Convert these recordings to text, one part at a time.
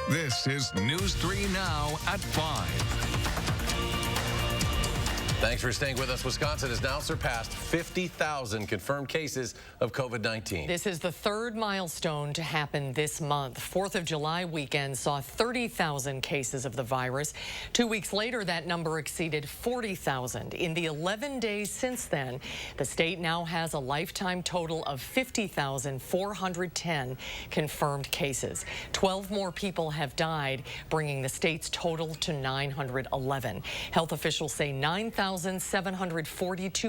This is News 3 Now at 5. Thanks for staying with us. Wisconsin has now surpassed 50,000 confirmed cases of COVID-19. This is the third milestone to happen this month. 4th of July weekend saw 30,000 cases of the virus. 2 weeks later, that number exceeded 40,000. In the 11 days since then, the state now has a lifetime total of 50,410 confirmed cases. 12 more people have died, bringing the state's total to 911. Health officials say 9,742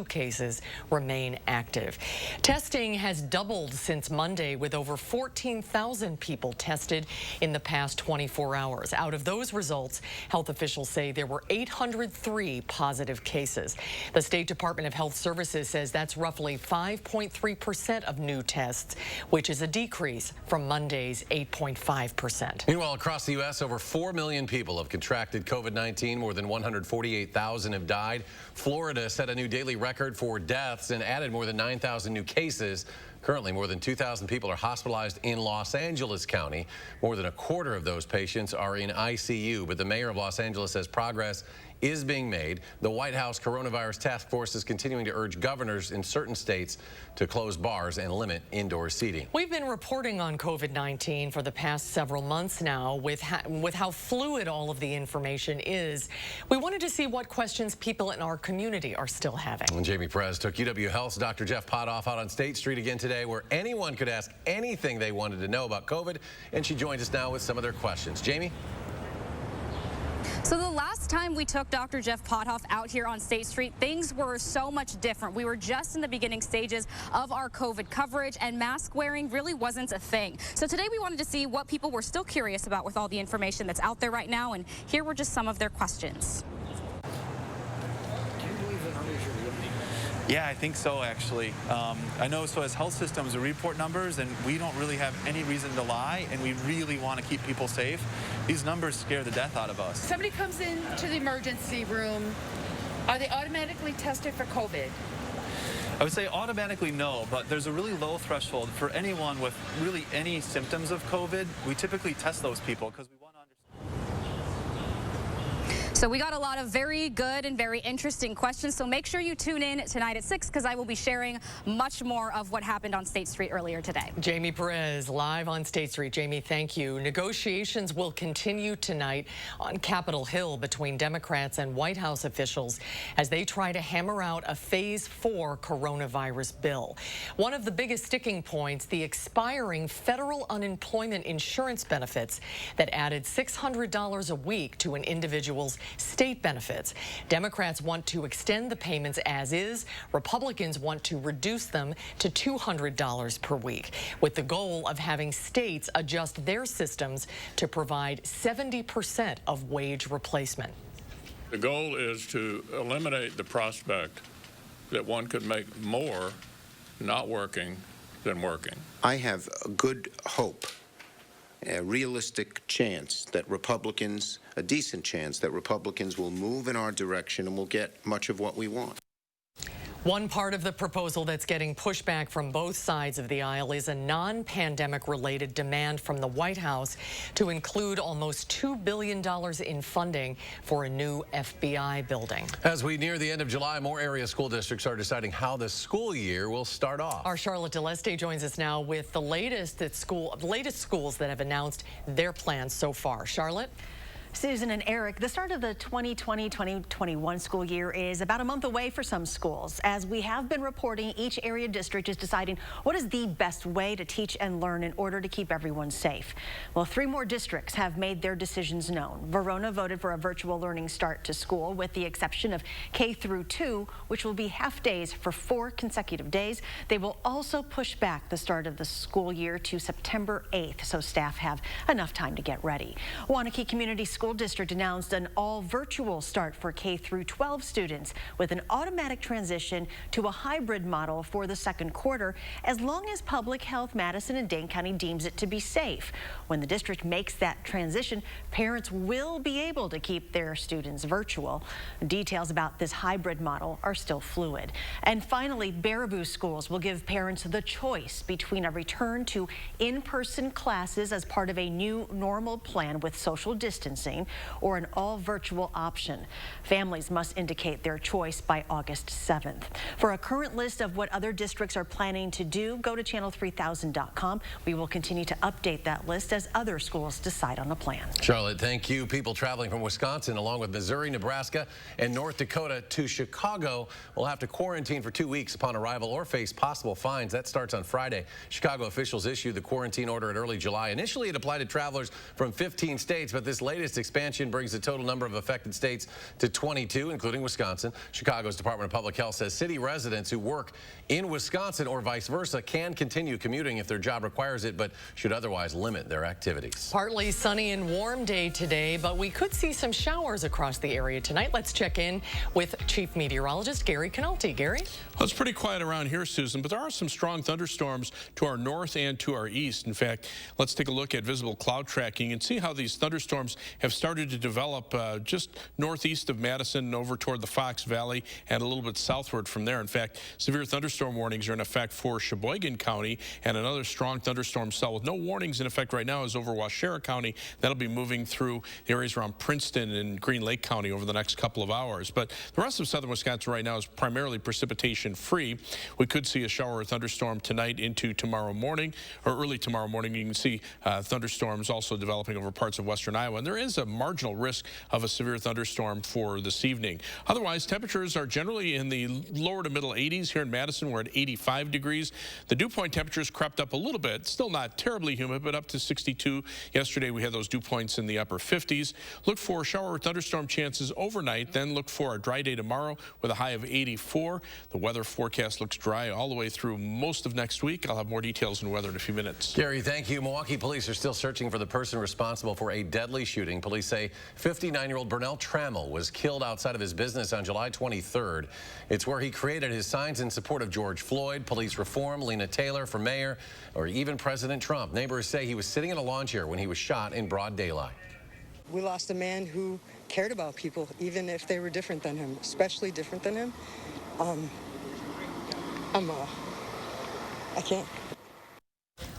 cases remain active. Testing has doubled since Monday, with over 14,000 people tested in the past 24 hours. Out of those results, health officials say there were 803 positive cases. The State Department of Health Services says that's roughly 5.3% of new tests, which is a decrease from Monday's 8.5%. Meanwhile, across the U.S., over 4 million people have contracted COVID-19. More than 148,000 have died. Florida set a new daily record for deaths and added more than 9,000 new cases. Currently, more than 2,000 people are hospitalized in Los Angeles County. More than a quarter of those patients are in ICU, but the mayor of Los Angeles says progress is being made. The White House Coronavirus Task Force is continuing to urge governors in certain states to close bars and limit indoor seating. We've been reporting on COVID-19 for the past several months now. With how fluid all of the information is, we wanted to see what questions people in our community are still having. And Jamie Perez took UW Health's Dr. Jeff Potthoff out on State Street again today, where anyone could ask anything they wanted to know about COVID, and she joins us now with some of their questions. Jamie? So the last time we took Dr. Jeff Potthoff out here on State Street, things were so much different. We were just in the beginning stages of our COVID coverage, and mask wearing really wasn't a thing. So today we wanted to see what people were still curious about with all the information that's out there right now, and here were just some of their questions. Yeah, I think so, actually. I know, so as health systems, we report numbers, and we don't really have any reason to lie, and we really want to keep people safe. These numbers scare the death out of us. Somebody comes into the emergency room, are they automatically tested for COVID? I would say automatically no, but there's a really low threshold for anyone with really any symptoms of COVID. We typically test those people because we want to understand. So we got a lot of very good and very interesting questions, so make sure you tune in tonight at 6, because I will be sharing much more of what happened on State Street earlier today. Jamie Perez live on State Street. Jamie, thank you. Negotiations will continue tonight on Capitol Hill between Democrats and White House officials as they try to hammer out a Phase 4 coronavirus bill. One of the biggest sticking points, the expiring federal unemployment insurance benefits that added $600 a week to an individual's state benefits. Democrats want to extend the payments as is. Republicans want to reduce them to $200 per week, with the goal of having states adjust their systems to provide 70% of wage replacement. The goal is to eliminate the prospect that one could make more not working than working. I have a good hope, a realistic chance that Republicans, a decent chance that Republicans will move in our direction and will get much of what we want. One part of the proposal that's getting pushback from both sides of the aisle is a non-pandemic related demand from the White House to include almost $2 billion in funding for a new FBI building. As we near the end of July, more area school districts are deciding how the school year will start off. Our Charlotte DeLeste joins us now with the latest schools that have announced their plans so far. Charlotte? Susan and Eric, the start of the 2020-2021 school year is about a month away for some schools. As we have been reporting, each area district is deciding what is the best way to teach and learn in order to keep everyone safe. Well, 3 more districts have made their decisions known. Verona voted for a virtual learning start to school, with the exception of K through 2, which will be half days for 4 consecutive days. They will also push back the start of the school year to September 8th, so staff have enough time to get ready. Waunakee Community School School District announced an all-virtual start for K through 12 students with an automatic transition to a hybrid model for the second quarter, as long as Public Health Madison and Dane County deems it to be safe. When the district makes that transition, parents will be able to keep their students virtual. Details about this hybrid model are still fluid. And finally, Baraboo schools will give parents the choice between a return to in-person classes as part of a new normal plan with social distancing or an all-virtual option. Families must indicate their choice by August 7th. For a current list of what other districts are planning to do, go to channel3000.com. We will continue to update that list as other schools decide on a plan. Charlotte, thank you. People traveling from Wisconsin along with Missouri, Nebraska, and North Dakota to Chicago will have to quarantine for 2 weeks upon arrival or face possible fines. That starts on Friday. Chicago officials issued the quarantine order in early July. Initially, it applied to travelers from 15 states, but this latest expansion brings the total number of affected states to 22, including Wisconsin. Chicago's Department of Public Health says city residents who work in Wisconsin or vice versa can continue commuting if their job requires it, but should otherwise limit their activities. Partly sunny and warm day today, but we could see some showers across the area tonight. Let's check in with Chief Meteorologist Gary Canalti. Gary? Well, it's pretty quiet around here, Susan, but there are some strong thunderstorms to our north and to our east. In fact, let's take a look at visible cloud tracking and see how these thunderstorms have started to develop just northeast of Madison and over toward the Fox Valley and a little bit southward from there. In fact, severe thunderstorm warnings are in effect for Sheboygan County, and another strong thunderstorm cell with no warnings in effect right now is over Waushara County. That'll be moving through the areas around Princeton and Green Lake County over the next couple of hours. But the rest of southern Wisconsin right now is primarily precipitation free. We could see a shower or thunderstorm tonight into tomorrow morning or early tomorrow morning. You can see thunderstorms also developing over parts of western Iowa, and there is a marginal risk of a severe thunderstorm for this evening. Otherwise, temperatures are generally in the lower to middle 80s. Here in Madison, we're at 85 degrees. The dew point temperatures crept up a little bit, still not terribly humid, but up to 62. Yesterday, we had those dew points in the upper 50s. Look for shower or thunderstorm chances overnight, then look for a dry day tomorrow with a high of 84. The weather forecast looks dry all the way through most of next week. I'll have more details on weather in a few minutes. Gary, thank you. Milwaukee police are still searching for the person responsible for a deadly shooting. Police say 59-year-old Burnell Trammell was killed outside of his business on July 23rd. It's where he created his signs in support of George Floyd, police reform, Lena Taylor for mayor, or even President Trump. Neighbors say he was sitting in a lawn chair when he was shot in broad daylight. We lost a man who cared about people, even if they were different than him, especially different than him. I can't.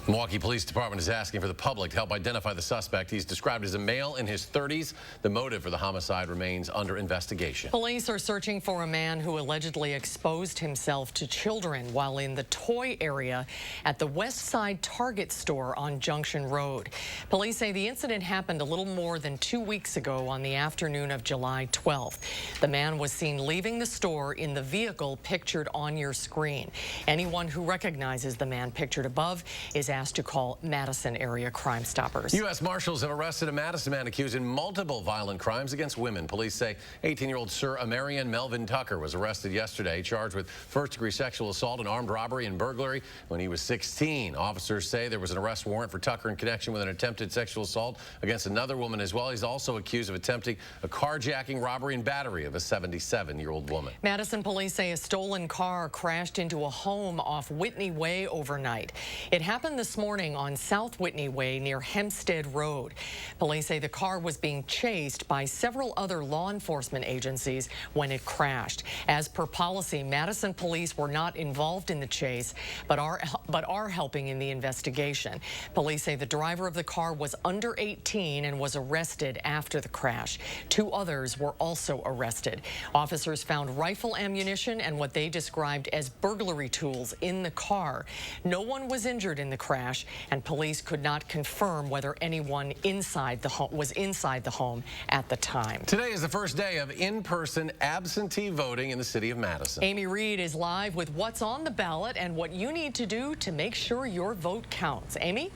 Milwaukee Police Department is asking for the public to help identify the suspect. He's described as a male in his 30s. The motive for the homicide remains under investigation. Police are searching for a man who allegedly exposed himself to children while in the toy area at the West Side Target store on Junction Road. Police say the incident happened a little more than 2 weeks ago on the afternoon of July 12th. The man was seen leaving the store in the vehicle pictured on your screen. Anyone who recognizes the man pictured above is asked to call Madison area Crime Stoppers. U.S. Marshals have arrested a Madison man accused in multiple violent crimes against women. Police say 18-year-old Sir Amarian Melvin Tucker was arrested yesterday, charged with first-degree sexual assault and armed robbery and burglary when he was 16. Officers say there was an arrest warrant for Tucker in connection with an attempted sexual assault against another woman as well. He's also accused of attempting a carjacking, robbery, and battery of a 77-year-old woman. Madison police say a stolen car crashed into a home off Whitney Way overnight. It happened this morning on South Whitney Way near Hempstead Road. Police say the car was being chased by several other law enforcement agencies when it crashed. As per policy, Madison police were not involved in the chase, but are helping in the investigation. Police say the driver of the car was under 18 and was arrested after the crash. 2 others were also arrested. Officers found rifle ammunition and what they described as burglary tools in the car. No one was injured in the crash, and police could not confirm whether anyone inside the home was inside the home at the time. Today is the first day of in-person absentee voting in the city of Madison. Amy Reed is live with what's on the ballot and what you need to do to make sure your vote counts. Amy?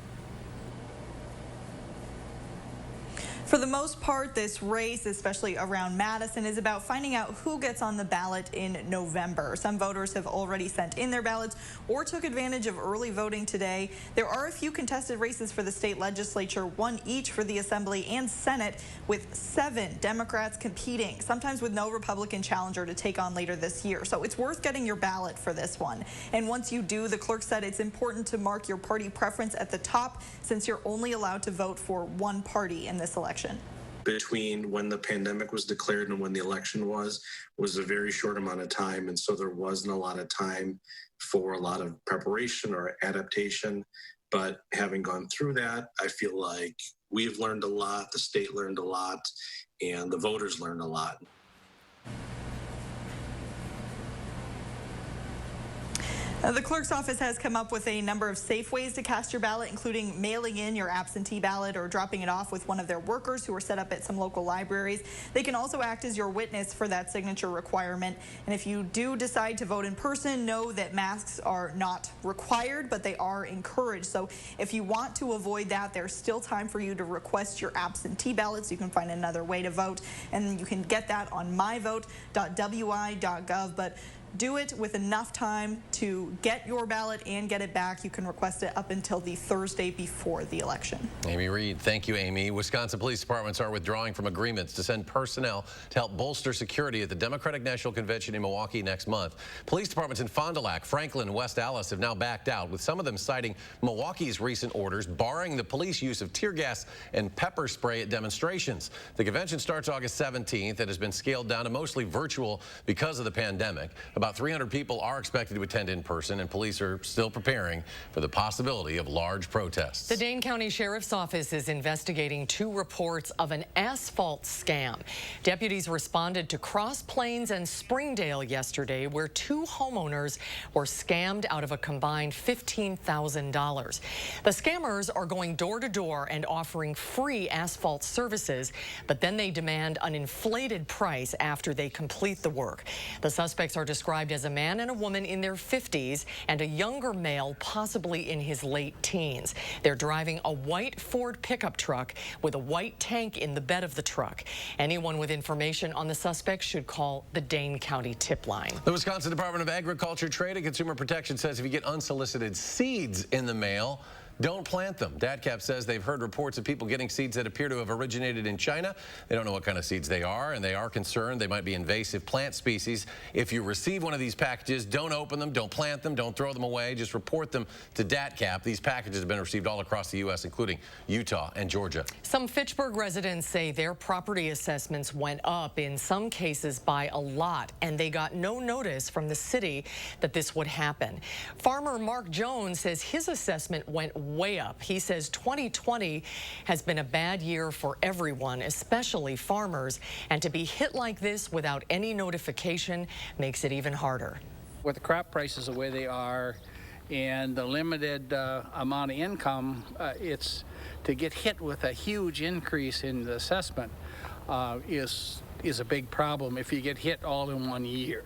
For the most part, this race, especially around Madison, is about finding out who gets on the ballot in November. Some voters have already sent in their ballots or took advantage of early voting today. There are a few contested races for the state legislature, one each for the Assembly and Senate, with 7 Democrats competing, sometimes with no Republican challenger to take on later this year. So it's worth getting your ballot for this one. And once you do, the clerk said it's important to mark your party preference at the top, since you're only allowed to vote for one party in this election. Between when the pandemic was declared and when the election was a very short amount of time, and so there wasn't a lot of time for a lot of preparation or adaptation. But having gone through that, I feel like we've learned a lot, the state learned a lot, and the voters learned a lot. The clerk's office has come up with a number of safe ways to cast your ballot, including mailing in your absentee ballot or dropping it off with one of their workers who are set up at some local libraries. They can also act as your witness for that signature requirement. And if you do decide to vote in person, know that masks are not required, but they are encouraged. So if you want to avoid that, there's still time for you to request your absentee ballots. You can find another way to vote, and you can get that on myvote.wi.gov. But do it with enough time to get your ballot and get it back. You can request it up until the Thursday before the election. Amy Reed, thank you, Amy. Wisconsin police departments are withdrawing from agreements to send personnel to help bolster security at the Democratic National Convention in Milwaukee next month. Police departments in Fond du Lac, Franklin, and West Allis have now backed out, with some of them citing Milwaukee's recent orders barring the police use of tear gas and pepper spray at demonstrations. The convention starts August 17th and has been scaled down to mostly virtual because of the pandemic. About 300 people are expected to attend in person, and police are still preparing for the possibility of large protests. The Dane County Sheriff's Office is investigating 2 reports of an asphalt scam. Deputies responded to Cross Plains and Springdale yesterday, where 2 homeowners were scammed out of a combined $15,000. The scammers are going door to door and offering free asphalt services, but then they demand an inflated price after they complete the work. The suspects are described as a man and a woman in their 50s and a younger male, possibly in his late teens. They're driving a white Ford pickup truck with a white tank in the bed of the truck. Anyone with information on the suspects should call the Dane County tip line. The Wisconsin Department of Agriculture, Trade, and Consumer Protection says if you get unsolicited seeds in the mail, don't plant them. DATCAP says they've heard reports of people getting seeds that appear to have originated in China. They don't know what kind of seeds they are, and they are concerned they might be invasive plant species. If you receive one of these packages, don't open them, don't plant them, don't throw them away. Just report them to DATCAP. These packages have been received all across the U.S., including Utah and Georgia. Some Fitchburg residents say their property assessments went up, in some cases by a lot, and they got no notice from the city that this would happen. Farmer Mark Jones says his assessment went way up. He says 2020 has been a bad year for everyone, especially farmers, and to be hit like this without any notification makes it even harder. With the crop prices the way they are and the limited amount of income, it's to get hit with a huge increase in the assessment is a big problem if you get hit all in one year.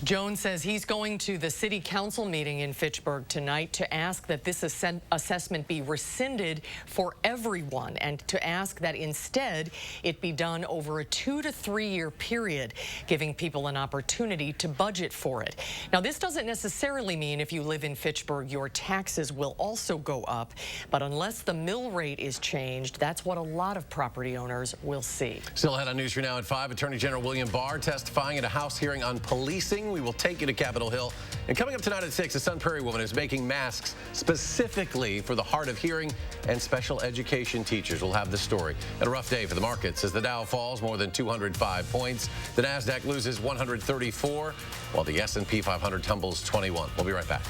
Jones says he's going to the city council meeting in Fitchburg tonight to ask that this assessment be rescinded for everyone, and to ask that instead it be done over a 2 to 3 year period, giving people an opportunity to budget for it. Now, this doesn't necessarily mean if you live in Fitchburg your taxes will also go up, but unless the mill rate is changed, that's what a lot of property owners will see. Still ahead on News 3 Now at 5, Attorney General William Barr testifying at a House hearing on policing. We will take you to Capitol Hill. And coming up tonight at 6, a Sun Prairie woman is making masks specifically for the hard of hearing and special education teachers. We'll have the story. And a rough day for the markets as the Dow falls more than 205 points. The NASDAQ loses 134, while the S&P 500 tumbles 21. We'll be right back.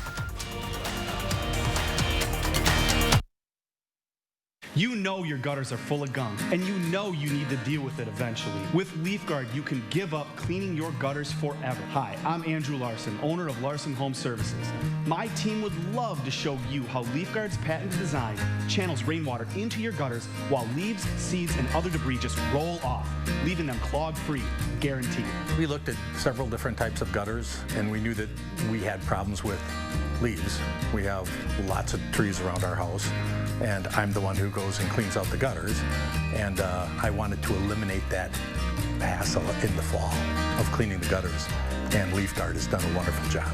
You know your gutters are full of gunk, and you know you need to deal with it eventually. With LeafGuard, you can give up cleaning your gutters forever. Hi, I'm Andrew Larson, owner of Larson Home Services. My team would love to show you how LeafGuard's patented design channels rainwater into your gutters while leaves, seeds, and other debris just roll off, leaving them clog-free, guaranteed. We looked at several different types of gutters, and we knew that we had problems with leaves. We have lots of trees around our house, and I'm the one who goes and cleans out the gutters. And I wanted to eliminate that hassle in the fall of cleaning the gutters. And Leaf Guard has done a wonderful job.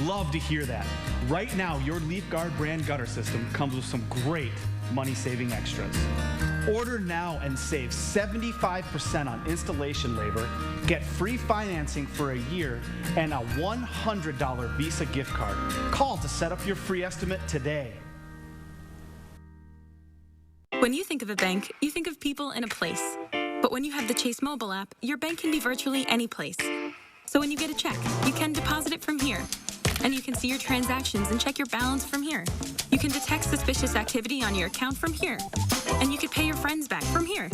Love to hear that. Right now, your Leaf Guard brand gutter system comes with some great money-saving extras. Order now and save 75% on installation labor, get free financing for a year, and a $100 Visa gift card. Call to set up your free estimate today. When you think of a bank, you think of people in a place. But when you have the Chase mobile app, your bank can be virtually any place. So when you get a check, you can deposit it from here. And you can see your transactions and check your balance from here. You can detect suspicious activity on your account from here. And you can pay your friends back from here.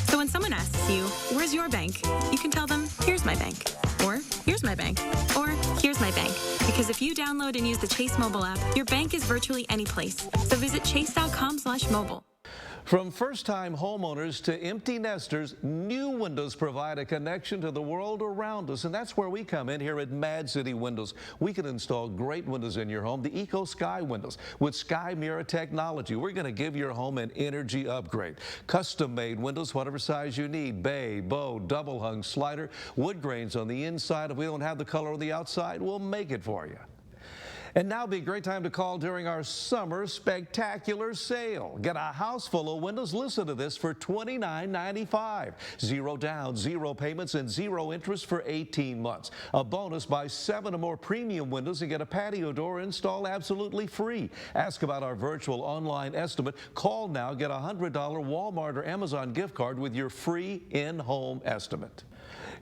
So when someone asks you, where's your bank? You can tell them, here's my bank. Or, here's my bank. Or, here's my bank. Because if you download and use the Chase mobile app, your bank is virtually any place. So visit chase.com/mobile. From first-time homeowners to empty nesters, new windows provide a connection to the world around us, and that's where we come in here at Mad City Windows. We can install great windows in your home, the Eco Sky windows. With Sky Mirror technology, we're going to give your home an energy upgrade. Custom-made windows, whatever size you need, bay, bow, double-hung, slider, wood grains on the inside. If we don't have the color on the outside, we'll make it for you. And now would be a great time to call during our summer spectacular sale. Get a house full of windows, listen to this, for $29.95. Zero down, zero payments, and zero interest for 18 months. A bonus, buy 7 or more premium windows and get a patio door installed absolutely free. Ask about our virtual online estimate. Call now, get a $100 Walmart or Amazon gift card with your free in-home estimate.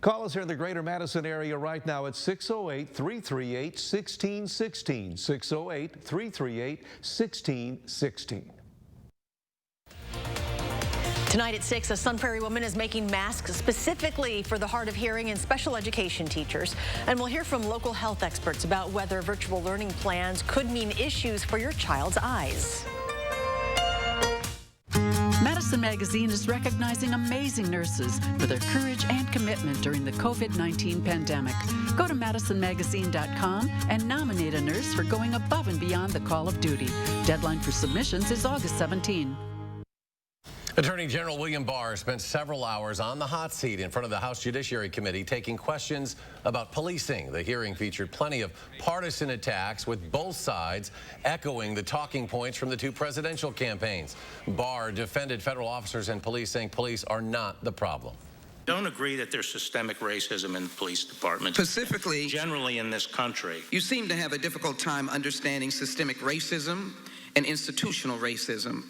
Call us here in the greater Madison area right now at 608-338-1616. 608-338-1616. Tonight at 6, a Sun Prairie woman is making masks specifically for the hard of hearing and special education teachers. And we'll hear from local health experts about whether virtual learning plans could mean issues for your child's eyes. Madison Magazine is recognizing amazing nurses for their courage and commitment during the COVID-19 pandemic. Go to MadisonMagazine.com and nominate a nurse for going above and beyond the call of duty. Deadline for submissions is August 17. Attorney General William Barr spent several hours on the hot seat in front of the House Judiciary Committee taking questions about policing. The hearing featured plenty of partisan attacks, with both sides echoing the talking points from the 2 presidential campaigns. Barr defended federal officers and police, saying police are not the problem. Don't agree that there's systemic racism in the police department. Specifically, generally in this country. You seem to have a difficult time understanding systemic racism and institutional racism.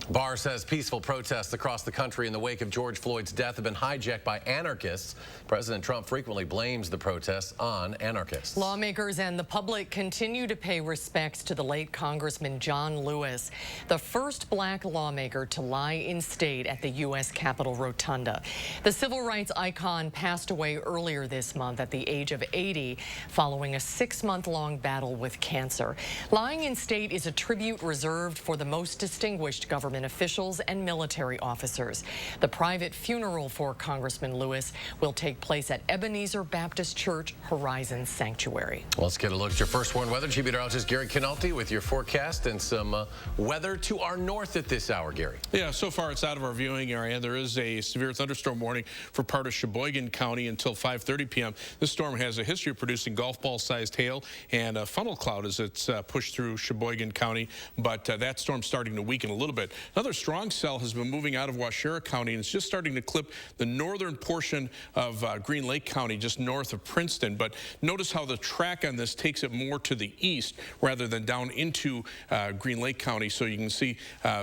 Barr says peaceful protests across the country in the wake of George Floyd's death have been hijacked by anarchists. President Trump frequently blames the protests on anarchists. Lawmakers and the public continue to pay respects to the late Congressman John Lewis, the first black lawmaker to lie in state at the U.S. Capitol Rotunda. The civil rights icon passed away earlier this month at the age of 80 following a 6-month-long battle with cancer. Lying in state is a tribute reserved for the most distinguished government officials and military officers. The private funeral for Congressman Lewis will take place at Ebenezer Baptist Church Horizon Sanctuary. Let's get a look at your first warned weather. Meteorologist Gary Canalti with your forecast and some weather to our north at this hour, Gary. Yeah, so far it's out of our viewing area. There is a severe thunderstorm warning for part of Sheboygan County until 5:30 p.m. This storm has a history of producing golf ball-sized hail and a funnel cloud as it's pushed through Sheboygan County, but that storm's starting to weaken a little bit. Another strong cell has been moving out of Waushara County, and it's just starting to clip the northern portion of Green Lake County, just north of Princeton. But notice how the track on this takes it more to the east rather than down into Green Lake County. So you can see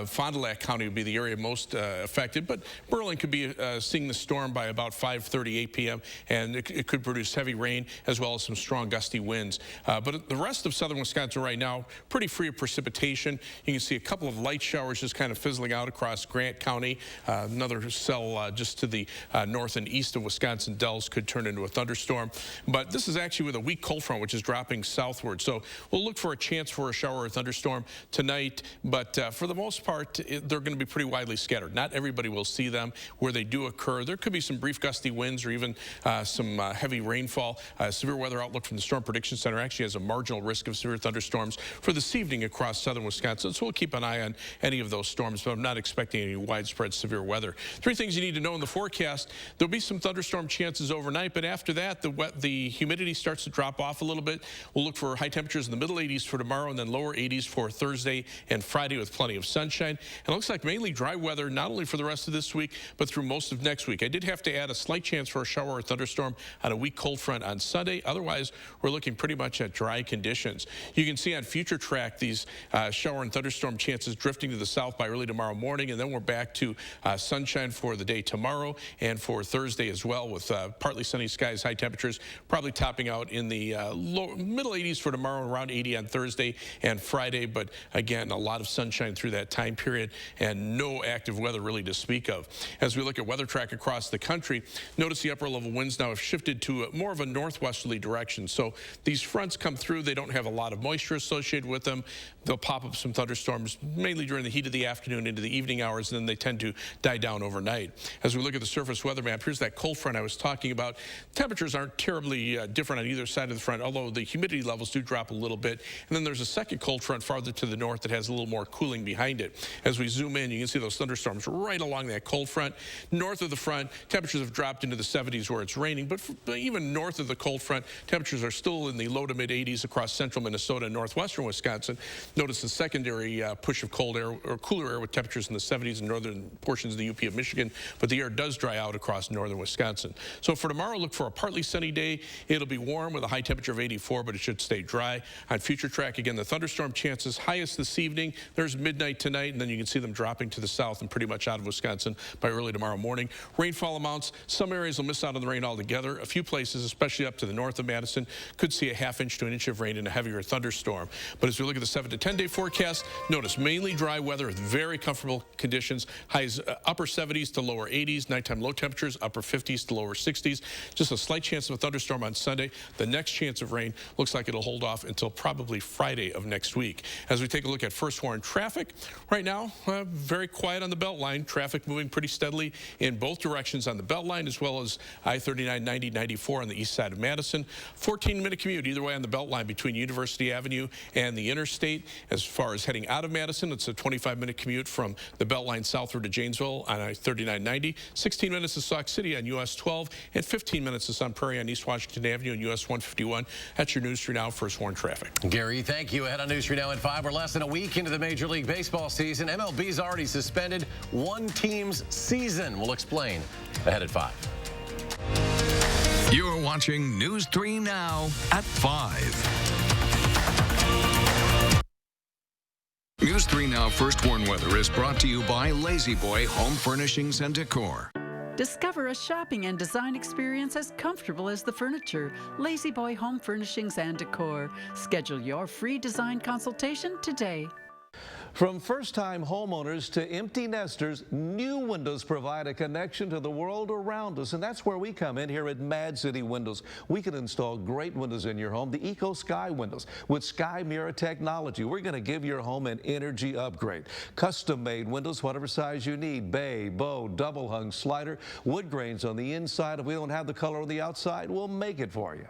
Fond du Lac County would be the area most affected, but Berlin could be seeing the storm by about 5:38 p.m., and it could produce heavy rain as well as some strong gusty winds. But the rest of southern Wisconsin right now, pretty free of precipitation. You can see a couple of light showers just kind of of fizzling out across Grant County. Another cell just to the north and east of Wisconsin Dells could turn into a thunderstorm. But this is actually with a weak cold front, which is dropping southward. So we'll look for a chance for a shower or thunderstorm tonight. But for the most part, they're going to be pretty widely scattered. Not everybody will see them. Where they do occur, there could be some brief gusty winds or even some heavy rainfall. Severe weather outlook from the Storm Prediction Center actually has a marginal risk of severe thunderstorms for this evening across southern Wisconsin. So we'll keep an eye on any of those storms, but I'm not expecting any widespread severe weather. Three things you need to know in the forecast. There'll be some thunderstorm chances overnight, but after that, the humidity starts to drop off a little bit. We'll look for high temperatures in the middle 80s for tomorrow and then lower 80s for Thursday and Friday with plenty of sunshine. And it looks like mainly dry weather, not only for the rest of this week, but through most of next week. I did have to add a slight chance for a shower or thunderstorm on a weak cold front on Sunday. Otherwise, we're looking pretty much at dry conditions. You can see on Future Track these shower and thunderstorm chances drifting to the south by early tomorrow morning, and then we're back to sunshine for the day tomorrow and for Thursday as well, with partly sunny skies, high temperatures probably topping out in the middle 80s for tomorrow, around 80 on Thursday and Friday. But again, a lot of sunshine through that time period and no active weather really to speak of. As we look at weather track across the country, notice the upper level winds now have shifted to more of a northwesterly direction. So these fronts come through. They don't have a lot of moisture associated with them. They'll pop up some thunderstorms mainly during the heat of the afternoon into the evening hours, and then they tend to die down overnight. As we look at the surface weather map, here's that cold front I was talking about. Temperatures aren't terribly different on either side of the front, although the humidity levels do drop a little bit. And then there's a second cold front farther to the north that has a little more cooling behind it. As we zoom in, you can see those thunderstorms right along that cold front. North of the front, temperatures have dropped into the 70s where it's raining, but even north of the cold front, temperatures are still in the low to mid 80s across central Minnesota and northwestern Wisconsin. Notice the secondary push of cold air or cooler air with temperatures in the 70s in northern portions of the UP of Michigan, but the air does dry out across northern Wisconsin. So for tomorrow, look for a partly sunny day. It'll be warm with a high temperature of 84, but it should stay dry. On Future Track, again, the thunderstorm chances highest this evening. There's midnight tonight, and then you can see them dropping to the south and pretty much out of Wisconsin by early tomorrow morning. Rainfall amounts, some areas will miss out on the rain altogether. A few places, especially up to the north of Madison, could see a ½ inch to an inch of rain in a heavier thunderstorm. But as we look at the 7 to 10 day forecast, notice mainly dry weather with very comfortable conditions. Highs upper 70s to lower 80s. Nighttime low temperatures upper 50s to lower 60s. Just a slight chance of a thunderstorm on Sunday. The next chance of rain looks like it'll hold off until probably Friday of next week. As we take a look at first warn traffic, right now very quiet on the Beltline. Traffic moving pretty steadily in both directions on the Beltline, as well as I-39, 90, 94 on the east side of Madison. 14-minute commute either way on the Beltline between University Avenue and the interstate. As far as heading out of Madison, it's a 25-minute commute from the Beltline southward to Janesville on I-39, 90. 16 minutes to Sauk City on US 12, and 15 minutes to Sun Prairie on East Washington Avenue and US 151. That's your News 3 Now first warn traffic. Gary, thank you. Ahead on News 3 Now at 5. We're less than a week into the Major League Baseball season. MLB's already suspended one team's season. We'll explain ahead at 5. You're watching News 3 Now at 5. News 3 Now First Warn Weather is brought to you by Lazy Boy Home Furnishings and Decor. Discover a shopping and design experience as comfortable as the furniture. Lazy Boy Home Furnishings and Decor. Schedule your free design consultation today. From first-time homeowners to empty nesters, new windows provide a connection to the world around us, and that's where we come in here at Mad City Windows. We can install great windows in your home, the Eco Sky windows. With Sky Mirror technology, we're going to give your home an energy upgrade. Custom-made windows, whatever size you need, bay, bow, double-hung, slider, wood grains on the inside. If we don't have the color on the outside, we'll make it for you.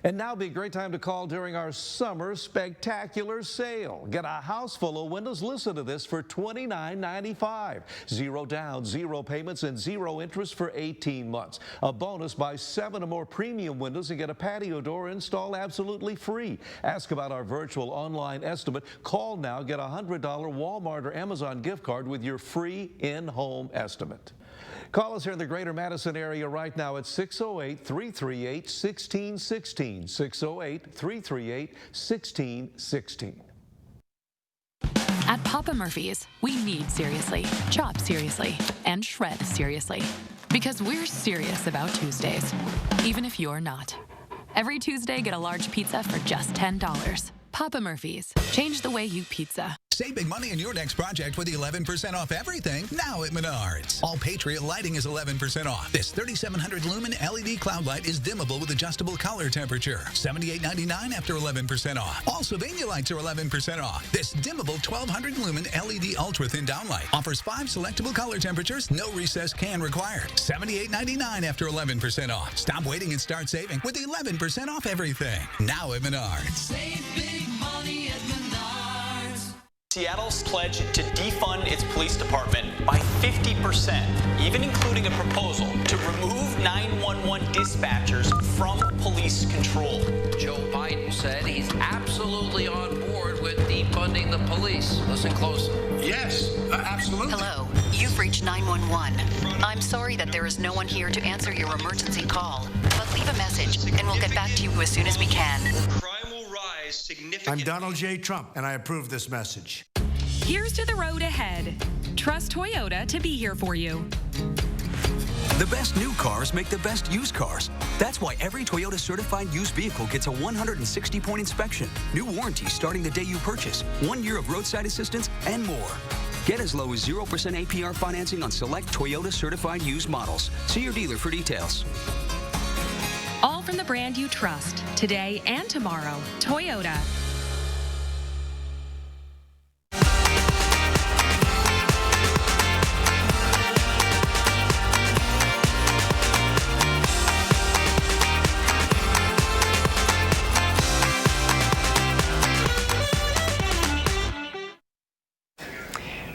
And now would be a great time to call during our summer spectacular sale. Get a house full of windows. Listen to this for $29.95. Zero down, zero payments, and zero interest for 18 months. A bonus, buy 7 or more premium windows and get a patio door installed absolutely free. Ask about our virtual online estimate. Call now, get a $100 Walmart or Amazon gift card with your free in-home estimate. Call us here in the greater Madison area right now at 608-338-1616. 608-338-1616. At Papa Murphy's, we need seriously, chop seriously, and shred seriously. Because we're serious about Tuesdays, even if you're not. Every Tuesday, get a large pizza for just $10. Papa Murphy's. Change the way you pizza. Save big money in your next project with 11% off everything now at Menards. All Patriot lighting is 11% off. This 3700 lumen LED cloud light is dimmable with adjustable color temperature. $78.99 after 11% off. All Sylvania lights are 11% off. This dimmable 1200 lumen LED ultra thin downlight offers 5 selectable color temperatures, no recessed can required. $78.99 after 11% off. Stop waiting and start saving with 11% off everything now at Menards. Save big money at Menards. Seattle's pledged to defund its police department by 50%, even including a proposal to remove 911 dispatchers from police control. Joe Biden said he's absolutely on board with defunding the police. Listen closely. Yes, absolutely. Hello, you've reached 911. I'm sorry that there is no one here to answer your emergency call, but leave a message and we'll get back to you as soon as we can. Crime will rise significantly. I'm Donald J. Trump, and I approve this message. Here's to the road ahead. Trust Toyota to be here for you. The best new cars make the best used cars. That's why every Toyota certified used vehicle gets a 160-point inspection, new warranty starting the day you purchase, 1 year of roadside assistance, and more. Get as low as 0% APR financing on select Toyota certified used models. See your dealer for details. All from the brand you trust, today and tomorrow. Toyota.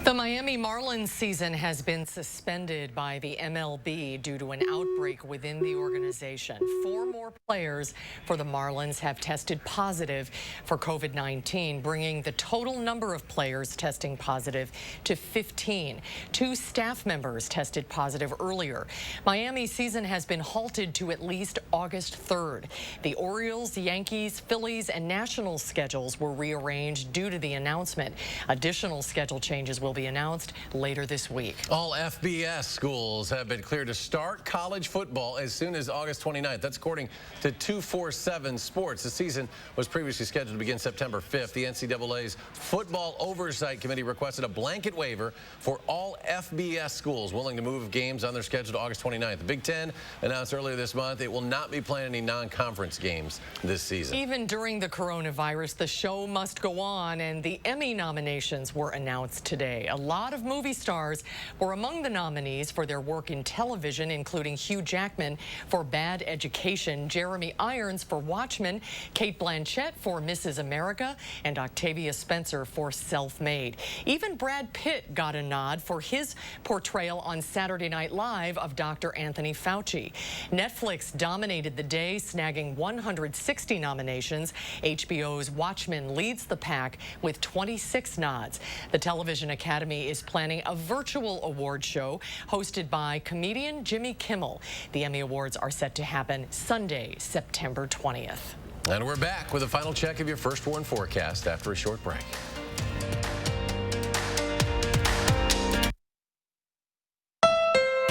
The Miami Marlins season has been suspended by the MLB due to an outbreak within the organization. 4 more players for the Marlins have tested positive for COVID-19, bringing the total number of players testing positive to 15. 2 staff members tested positive earlier. Miami's season has been halted to at least August 3rd. The Orioles, Yankees, Phillies, and Nationals schedules were rearranged due to the announcement. Additional schedule changes will be announced later this week. All FBS schools have been cleared to start college football as soon as August 29th. That's according to 247 Sports. The season was previously scheduled to begin September 5th. The NCAA's Football Oversight Committee requested a blanket waiver for all FBS schools willing to move games on their schedule to August 29th. The Big Ten announced earlier this month it will not be playing any non-conference games this season. Even during the coronavirus, the show must go on, and the Emmy nominations were announced today. A lot of movie stars were among the nominees for their work in television, including Hugh Jackman for Bad Education, Jeremy Irons for Watchmen, Cate Blanchett for Mrs. America, and Octavia Spencer for Self-Made. Even Brad Pitt got a nod for his portrayal on Saturday Night Live of Dr. Anthony Fauci. Netflix dominated the day, snagging 160 nominations. HBO's Watchmen leads the pack with 26 nods. The Television Academy is planning a virtual award show hosted by comedian Jimmy Kimmel. The Emmy Awards are set to happen Sunday, September 20th. And we're back with a final check of your First Warn forecast after a short break.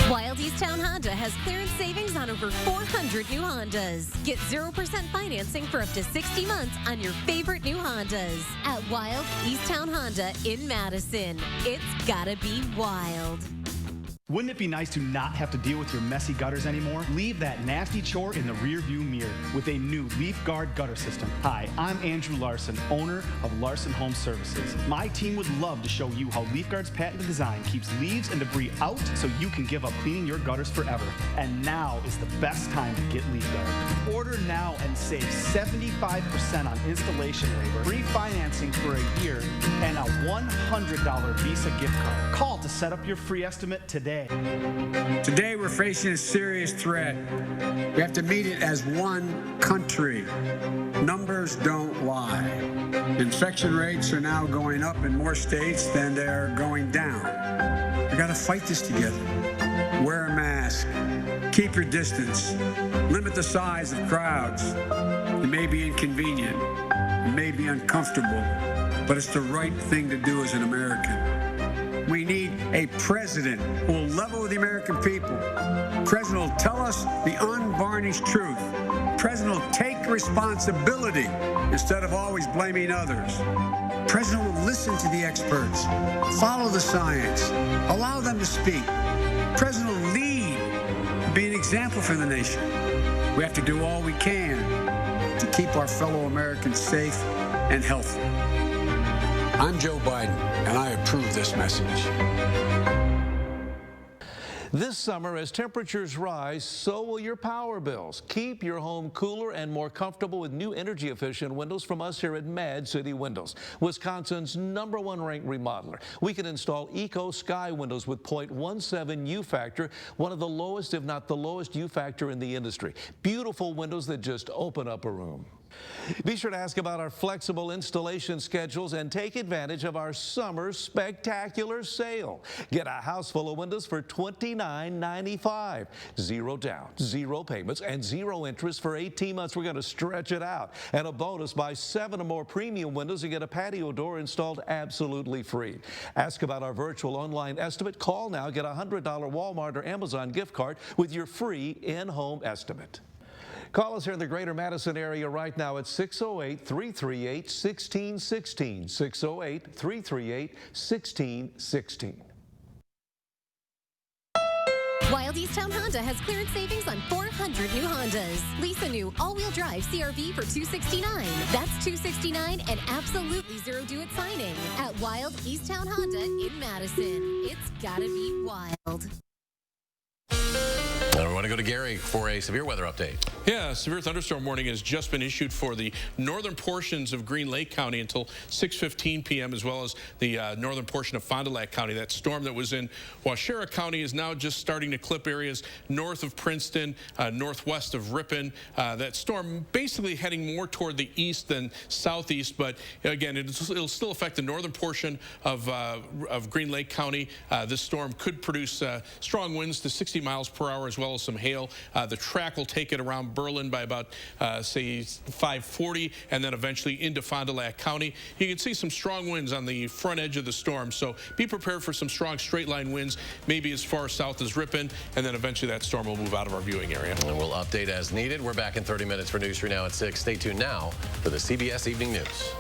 Wild Easttown Honda has clearance savings on over 400 new Hondas. Get 0% financing for up to 60 months on your favorite new Hondas at Wild Easttown Honda in Madison. It's gotta be wild. Wouldn't it be nice to not have to deal with your messy gutters anymore? Leave that nasty chore in the rearview mirror with a new Leaf Guard gutter system. Hi, I'm Andrew Larson, owner of Larson Home Services. My team would love to show you how Leaf Guard's patented design keeps leaves and debris out so you can give up cleaning your gutters forever. And now is the best time to get Leaf Guard. Order now and save 75% on installation labor, free financing for a year, and a $100 Visa gift card. Call to set up your free estimate today. Today we're facing a serious threat. We have to meet it as one country. Numbers don't lie. Infection rates are now going up in more states than they're going down. We got to fight this together. Wear a mask. Keep your distance. Limit the size of crowds. It may be inconvenient. It may be uncomfortable, but it's the right thing to do as an American. We need a president who will level with the American people. A president will tell us the unvarnished truth. President will take responsibility instead of always blaming others. President will listen to the experts, follow the science, allow them to speak. President will lead, be an example for the nation. We have to do all we can to keep our fellow Americans safe and healthy. I'm Joe Biden, and I approve this message. This summer, as temperatures rise, so will your power bills. Keep your home cooler and more comfortable with new energy-efficient windows from us here at Mad City Windows, Wisconsin's #1 ranked remodeler. We can install Eco Sky windows with 0.17 U factor, one of the lowest, if not the lowest U factor in the industry. Beautiful windows that just open up a room. Be sure to ask about our flexible installation schedules and take advantage of our summer spectacular sale. Get a house full of windows for $29.95. 0 down, 0 payments, and 0 interest for 18 months. We're going to stretch it out. And a bonus, buy 7 or more premium windows and get a patio door installed absolutely free. Ask about our virtual online estimate. Call now. Get a $100 Walmart or Amazon gift card with your free in-home estimate. Call us here in the greater Madison area right now at 608-338-1616. 608-338-1616. Wild Easttown Honda has clearance savings on 400 new Hondas. Lease a new all-wheel drive CR-V for $269. That's $269 and absolutely zero due at signing at Wild Easttown Honda in Madison. It's gotta be wild. Now we want to go to Gary for a severe weather update. Yeah, a severe thunderstorm warning has just been issued for the northern portions of Green Lake County until 6:15 p.m., as well as the northern portion of Fond du Lac County. That storm that was in Waushara County is now just starting to clip areas north of Princeton, northwest of Ripon. That storm basically heading more toward the east than southeast, but again, it'll still affect the northern portion of Green Lake County. This storm could produce strong winds to 60 miles per hour, as well as some hail. The track will take it around Berlin by about, say, 5:40, and then eventually into Fond du Lac County. You can see some strong winds on the front edge of the storm, so be prepared for some strong straight-line winds, maybe as far south as Ripon, and then eventually that storm will move out of our viewing area. And we'll update as needed. We're back in 30 minutes for News 3 Now at 6. Stay tuned now for the CBS Evening News.